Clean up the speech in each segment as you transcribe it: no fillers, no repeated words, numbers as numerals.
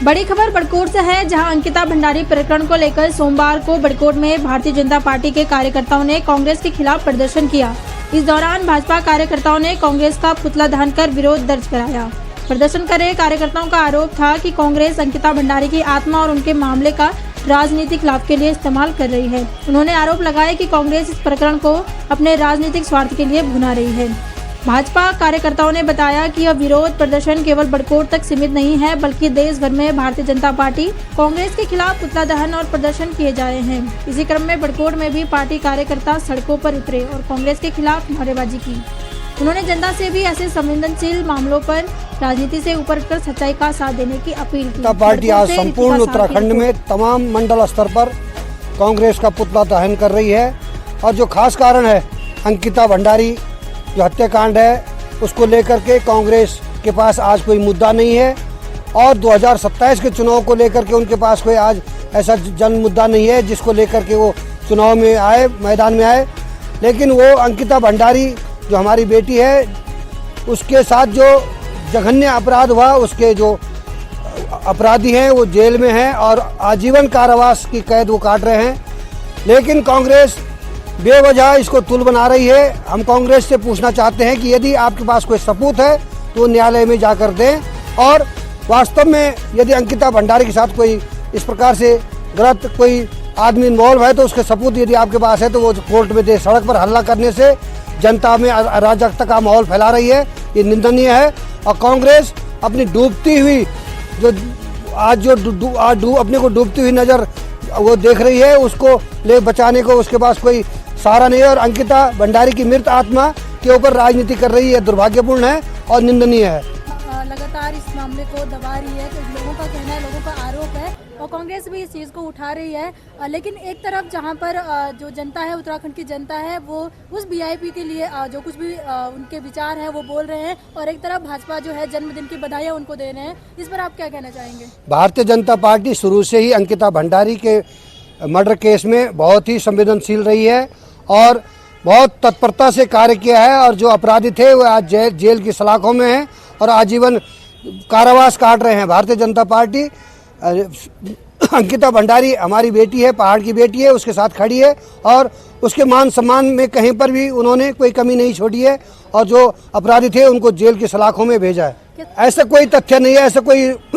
बड़ी खबर बड़कोट से है, जहां अंकिता भंडारी प्रकरण को लेकर सोमवार को बड़कोट में भारतीय जनता पार्टी के कार्यकर्ताओं ने कांग्रेस के खिलाफ प्रदर्शन किया। इस दौरान भाजपा कार्यकर्ताओं ने कांग्रेस का पुतला दहन कर विरोध दर्ज कराया। प्रदर्शन कर रहे कार्यकर्ताओं का आरोप था कि कांग्रेस अंकिता भंडारी की आत्मा और उनके मामले का राजनीतिक लाभ के लिए इस्तेमाल कर रही है। उन्होंने आरोप लगाया कि कांग्रेस इस प्रकरण को अपने राजनीतिक स्वार्थ के लिए भुना रही है। भाजपा कार्यकर्ताओं ने बताया कि यह विरोध प्रदर्शन केवल बड़कोट तक सीमित नहीं है, बल्कि देश भर में भारतीय जनता पार्टी कांग्रेस के खिलाफ पुतला दहन और प्रदर्शन किए जा रहे हैं। इसी क्रम में बड़कोट में भी पार्टी कार्यकर्ता सड़कों पर उतरे और कांग्रेस के खिलाफ नारेबाजी की। उन्होंने जनता से भी ऐसे संवेदनशील मामलों पर राजनीति से ऊपर उठकर सच्चाई का साथ देने की अपील की। पार्टी आज संपूर्ण उत्तराखंड में तमाम मंडल स्तर पर कांग्रेस का पुतला दहन कर रही है और जो खास कारण है अंकिता भंडारी जो हत्याकांड है उसको लेकर के कांग्रेस के पास आज कोई मुद्दा नहीं है और 2027 के चुनाव को लेकर के उनके पास कोई आज ऐसा जन मुद्दा नहीं है जिसको लेकर के वो चुनाव में आए, मैदान में आए। लेकिन वो अंकिता भंडारी जो हमारी बेटी है उसके साथ जो जघन्य अपराध हुआ, उसके जो अपराधी हैं वो जेल में हैं और आजीवन कारावास की कैद वो काट रहे हैं। लेकिन कांग्रेस बेवजह इसको तुल बना रही है। हम कांग्रेस से पूछना चाहते हैं कि यदि आपके पास कोई सबूत है तो न्यायालय में जाकर दें और वास्तव में यदि अंकिता भंडारी के साथ कोई इस प्रकार से गलत कोई आदमी इन्वॉल्व है तो उसके सबूत यदि आपके पास है तो वो कोर्ट में दे। सड़क पर हल्ला करने से जनता में अराजकता का माहौल फैला रही है, ये निंदनीय है। और कांग्रेस अपनी डूबती हुई जो आज अपने को डूबती हुई नज़र वो देख रही है, उसको ले बचाने को उसके पास कोई सहारा नहीं है और अंकिता भंडारी की मृत आत्मा के ऊपर राजनीति कर रही है, दुर्भाग्यपूर्ण है और निंदनीय है। लगातार इस मामले को दबा रही है, तो लोगों का कहना है, लोगों का आरोप है और कांग्रेस भी इस चीज़ को उठा रही है। लेकिन एक तरफ जहां पर जो जनता है, उत्तराखंड की जनता है, वो उस वीआईपी के लिए जो कुछ भी उनके विचार हैं वो बोल रहे हैं और एक तरफ भाजपा जो है जन्मदिन की बधाइयाँ उनको दे रहे हैं। इस पर आप क्या कहना चाहेंगे? भारतीय जनता पार्टी शुरू से ही अंकिता भंडारी के मर्डर केस में बहुत ही संवेदनशील रही है और बहुत तत्परता से कार्य किया है और जो अपराधी थे वो आज जेल की सलाखों में हैं और आजीवन कारावास काट रहे हैं। भारतीय जनता पार्टी अंकिता भंडारी हमारी बेटी है, पहाड़ की बेटी है, उसके साथ खड़ी है और उसके मान सम्मान में कहीं पर भी उन्होंने कोई कमी नहीं छोड़ी है और जो अपराधी थे उनको जेल की सलाखों में भेजा है। ऐसा कोई तथ्य नहीं है,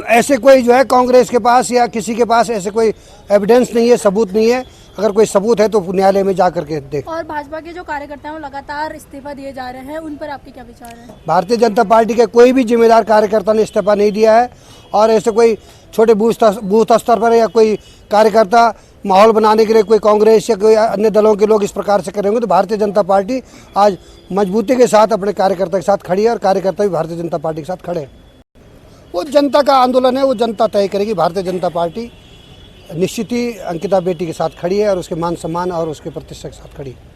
ऐसे कोई जो है कांग्रेस के पास या किसी के पास ऐसे कोई एविडेंस नहीं है, सबूत नहीं है। अगर कोई सबूत है तो न्यायालय में जा करके दे। और भाजपा के जो कार्यकर्ता हैं लगातार इस्तीफा दिए जा रहे हैं, उन पर आपके क्या विचार हैं? भारतीय जनता पार्टी के कोई भी जिम्मेदार कार्यकर्ता ने इस्तीफा नहीं दिया है और ऐसे कोई छोटे बूथ स्तर पर या कोई कार्यकर्ता माहौल बनाने के लिए कोई कांग्रेस या कोई अन्य दलों के लोग इस प्रकार से करेंगे तो भारतीय जनता पार्टी आज मजबूती के साथ अपने कार्यकर्ता के साथ खड़ी है और कार्यकर्ता भी भारतीय जनता पार्टी के साथ खड़े हैं। वो जनता का आंदोलन है, वो जनता तय करेगी। भारतीय जनता पार्टी निश्चित ही अंकिता बेटी के साथ खड़ी है और उसके मान सम्मान और उसके प्रतिष्ठा के साथ खड़ी है।